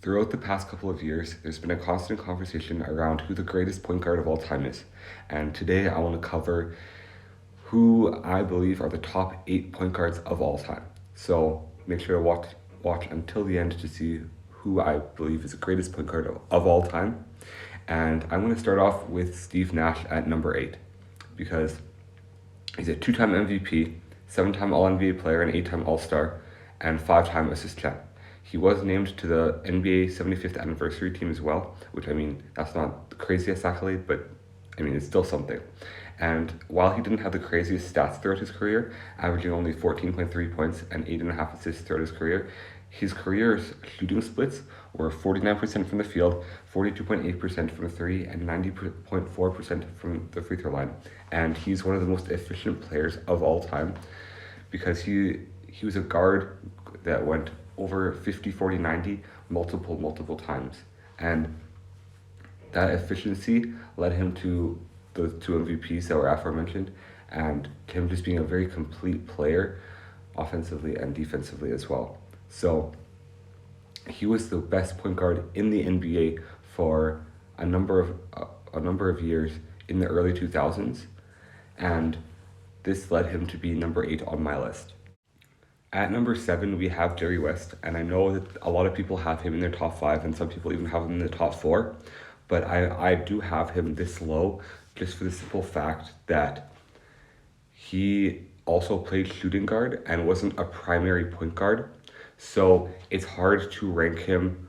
Throughout the past couple of years, there's been a constant conversation around who the greatest point guard of all time is. And today I want to cover who I believe are the top 8 point guards of all time. So make sure to watch until the end to see who I believe is the greatest point guard of all time. And I'm going to start off with Steve Nash at number 8 because he's a 2-time MVP, 7-time All-NBA player, and 8-time All-Star, and 5-time assist champ. He was named to the NBA 75th anniversary team as well, which that's not the craziest accolade, but it's still something. And while he didn't have the craziest stats throughout his career, averaging only 14.3 points and 8.5 assists throughout his career's shooting splits were 49% from the field, 42.8% from the three, and 90.4% from the free throw line. And he's one of the most efficient players of all time because he was a guard that went over 50, 40, 90 multiple times. And that efficiency led him to the 2 MVPs that were aforementioned, and him just being a very complete player offensively and defensively as well. So he was the best point guard in the NBA for a number of years in the early 2000s, and this led him to be number 8 on my list. At number 7, we have Jerry West, and I know that a lot of people have him in their top 5, and some people even have him in the top 4, but I do have him this low just for the simple fact that he also played shooting guard and wasn't a primary point guard. So it's hard to rank him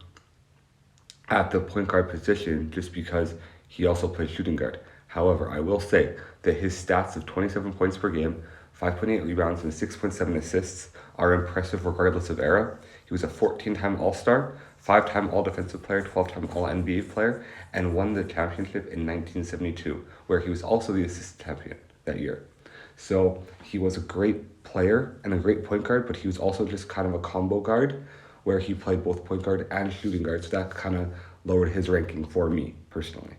at the point guard position just because he also played shooting guard. However, I will say that his stats of 27 points per game, 5.8 rebounds, and 6.7 assists are impressive regardless of era. He was a 14-time All-Star, 5-time All-Defensive Player, 12-time All-NBA player, and won the championship in 1972, where he was also the assist champion that year. So he was a great player and a great point guard, but he was also just kind of a combo guard where he played both point guard and shooting guard, so that kind of lowered his ranking for me personally.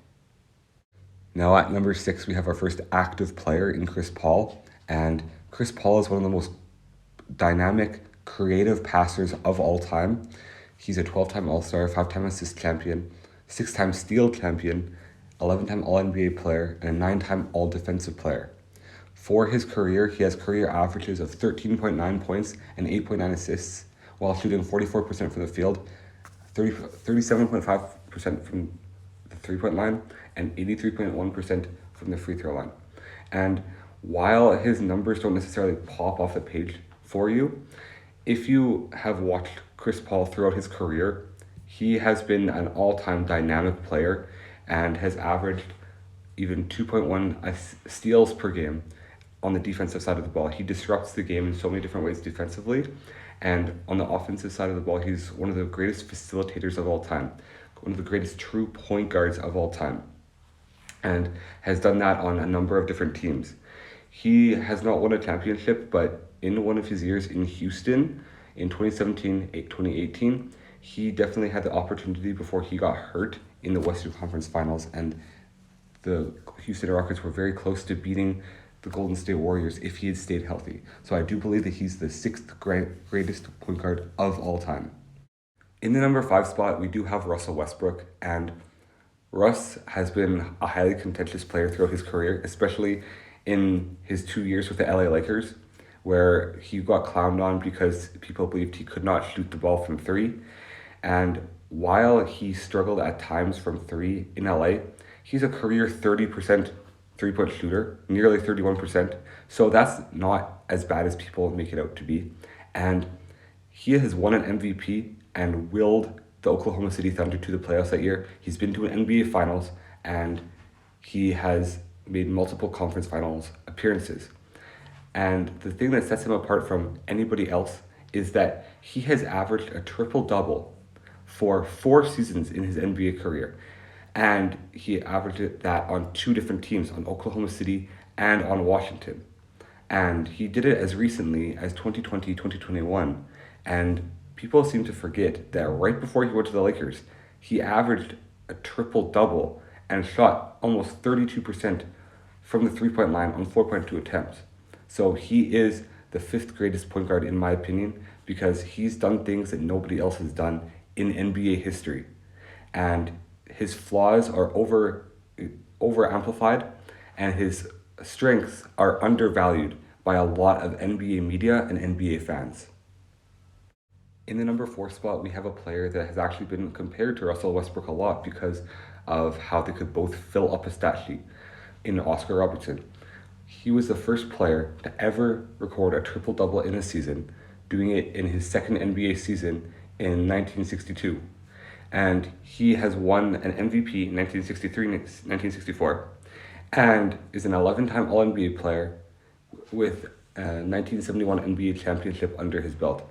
Now at number 6, we have our first active player in Chris Paul, and Chris Paul is one of the most dynamic, creative passers of all time. He's a 12-time All-Star, 5-time assist champion, 6-time steal champion, 11-time All-NBA player, and a 9-time All-Defensive player. For his career, he has career averages of 13.9 points and 8.9 assists, while shooting 44% from the field, 37.5% from the three-point line, and 83.1% from the free throw line. And while his numbers don't necessarily pop off the page for you, if you have watched Chris Paul throughout his career, he has been an all-time dynamic player and has averaged even 2.1 steals per game on the defensive side of the ball. He disrupts the game in so many different ways defensively, and on the offensive side of the ball, he's one of the greatest facilitators of all time, one of the greatest true point guards of all time, and has done that on a number of different teams. He has not won a championship, but in one of his years in Houston in 2017-2018, he definitely had the opportunity before he got hurt in the Western Conference Finals, and the Houston Rockets were very close to beating the Golden State Warriors if he had stayed healthy. So I do believe that he's the 6th greatest point guard of all time. In the number 5 spot, we do have Russell Westbrook, and Russ has been a highly contentious player throughout his career, especially in his 2 years with the LA Lakers, where he got clowned on because people believed he could not shoot the ball from 3. And while he struggled at times from 3 in LA, he's a career 30% three-point shooter, nearly 31%. So that's not as bad as people make it out to be. And he has won an MVP and willed the Oklahoma City Thunder to the playoffs that year. He's been to an NBA Finals, and he has made multiple conference finals appearances. And the thing that sets him apart from anybody else is that he has averaged a triple-double for 4 seasons in his NBA career. And he averaged that on 2 different teams, on Oklahoma City and on Washington. And he did it as recently as 2020, 2021. And people seem to forget that right before he went to the Lakers, he averaged a triple-double and shot almost 32% from the three-point line on 4.2 attempts. So he is the 5th greatest point guard in my opinion because he's done things that nobody else has done in NBA history. And his flaws are over amplified, and his strengths are undervalued by a lot of NBA media and NBA fans. In the number 4 spot, we have a player that has actually been compared to Russell Westbrook a lot because of how they could both fill up a stat sheet in Oscar Robertson. He was the first player to ever record a triple-double in a season, doing it in his second NBA season in 1962. And he has won an MVP in 1963 1964, and is an 11-time All-NBA player with a 1971 NBA championship under his belt.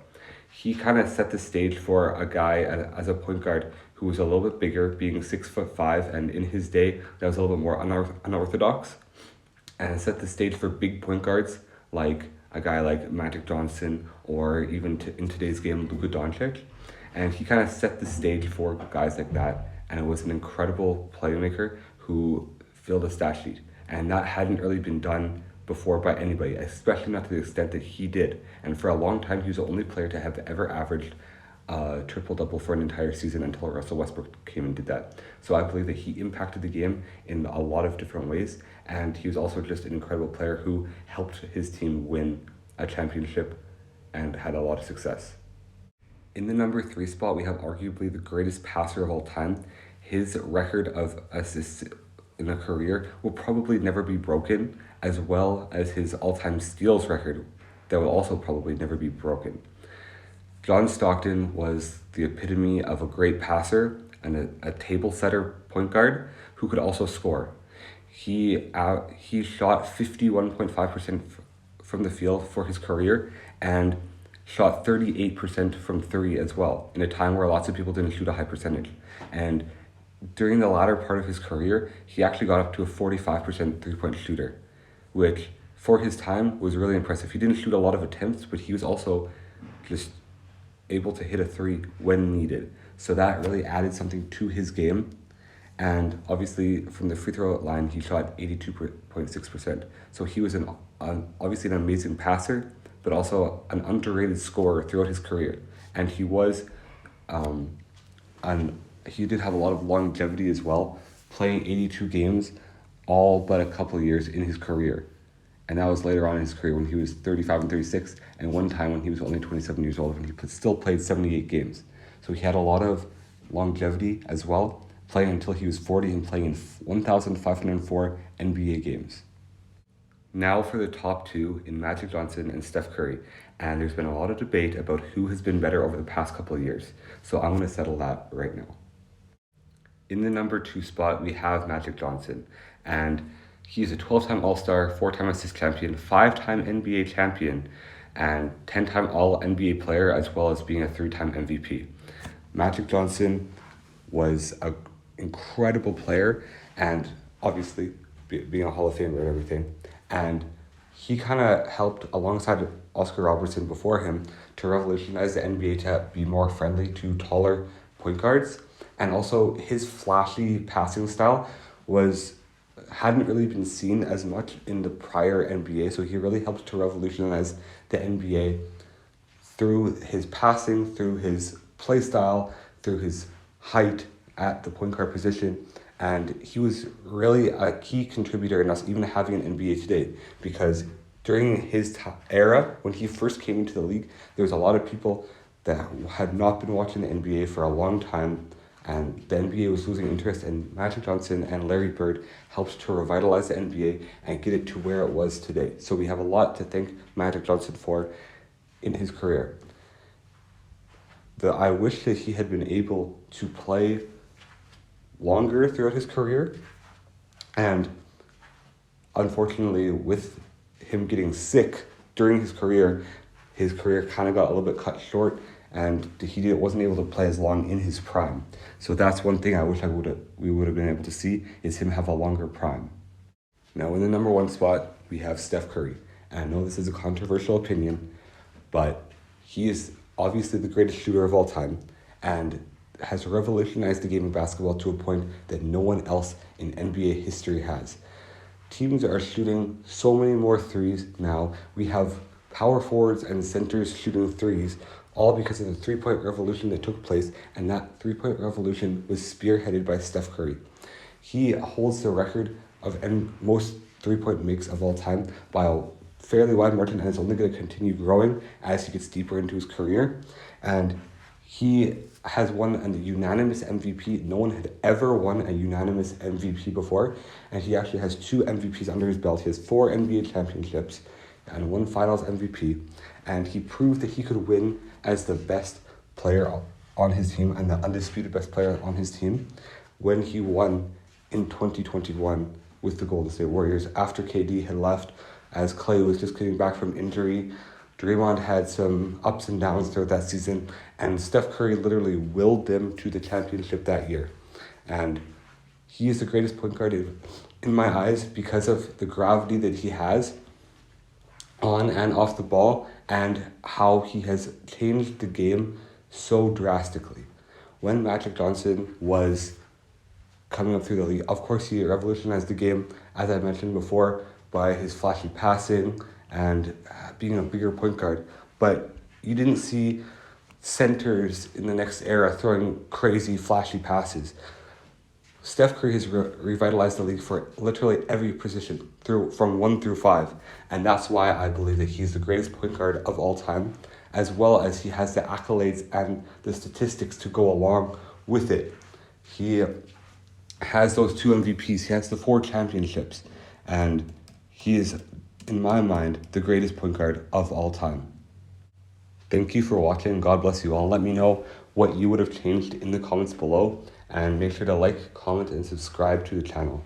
He kind of set the stage for a guy as a point guard who was a little bit bigger, being 6'5", and in his day that was a little bit more unorthodox, and set the stage for big point guards like a guy like Magic Johnson, or even in today's game Luka Doncic. And he kind of set the stage for guys like that, and it was an incredible playmaker who filled a stat sheet, and that hadn't really been done before by anybody, especially not to the extent that he did. And for a long time, he was the only player to have ever averaged a triple-double for an entire season until Russell Westbrook came and did that. So I believe that he impacted the game in a lot of different ways, and he was also just an incredible player who helped his team win a championship and had a lot of success. In the number 3 spot, we have arguably the greatest passer of all time. His record of assists in a career will probably never be broken, as well as his all-time steals record that will also probably never be broken. John Stockton was the epitome of a great passer and a table setter point guard who could also score. He shot 51.5% from the field for his career, and shot 38% from three as well, in a time where lots of people didn't shoot a high percentage. And during the latter part of his career, he actually got up to a 45% three-point shooter, which for his time was really impressive. He didn't shoot a lot of attempts, but he was also just able to hit a three when needed. So that really added something to his game. And obviously from the free throw line, he shot 82.6%. So he was obviously an amazing passer, but also an underrated scorer throughout his career. And he did have a lot of longevity as well, playing 82 games, all but a couple of years in his career. And that was later on in his career when he was 35 and 36, and one time when he was only 27 years old, when he still played 78 games. So he had a lot of longevity as well, playing until he was 40 and playing in 1,504 NBA games. Now for the top two in Magic Johnson and Steph Curry. And there's been a lot of debate about who has been better over the past couple of years. So I'm going to settle that right now. In the number 2 spot, we have Magic Johnson. And he's a 12-time All-Star, 4-time assist champion, 5-time NBA champion, and 10-time All-NBA player, as well as being a 3-time MVP. Magic Johnson was an incredible player, and obviously being a Hall of Famer and everything. And he kind of helped, alongside Oscar Robertson before him, to revolutionize the NBA to be more friendly to taller point guards. And also his flashy passing style hadn't really been seen as much in the prior NBA, so he really helped to revolutionize the NBA through his passing, through his play style, through his height at the point guard position. And he was really a key contributor in us even having an NBA today, because during his era, when he first came into the league, there was a lot of people that had not been watching the NBA for a long time, and the NBA was losing interest, and Magic Johnson and Larry Bird helped to revitalize the NBA and get it to where it was today. So we have a lot to thank Magic Johnson for in his career. I wish that he had been able to play longer throughout his career, and unfortunately with him getting sick during his career kind of got a little bit cut short, and he wasn't able to play as long in his prime. So that's one thing I wish we would have been able to see, is him have a longer prime. Now in the number 1 spot, we have Steph Curry. And I know this is a controversial opinion, but he is obviously the greatest shooter of all time, and has revolutionized the game of basketball to a point that no one else in NBA history has. Teams are shooting so many more threes now. We have power forwards and centers shooting threes all because of the three-point revolution that took place, and that three-point revolution was spearheaded by Steph Curry. He holds the record of most three-point makes of all time by a fairly wide margin, and is only going to continue growing as he gets deeper into his career. And he has won a unanimous MVP. No one had ever won a unanimous MVP before, and he actually has 2 MVPs under his belt. He has 4 NBA championships and 1 Finals MVP, and he proved that he could win as the best player on his team and the undisputed best player on his team when he won in 2021 with the Golden State Warriors after KD had left, as Clay was just getting back from injury. Draymond had some ups and downs throughout that season, and Steph Curry literally willed them to the championship that year. And he is the greatest point guard in my eyes because of the gravity that he has on and off the ball, and how he has changed the game so drastically. When Magic Johnson was coming up through the league, of course he revolutionized the game, as I mentioned before, by his flashy passing and being a bigger point guard. But you didn't see centers in the next era throwing crazy flashy passes. Steph Curry has revitalized the league for literally every position from 1 through 5. And that's why I believe that he's the greatest point guard of all time, as well as he has the accolades and the statistics to go along with it. He has those 2 MVPs, he has the 4 championships, and he is, in my mind, the greatest point guard of all time. Thank you for watching. God bless you all. Let me know what you would have changed in the comments below, and make sure to like, comment, and subscribe to the channel.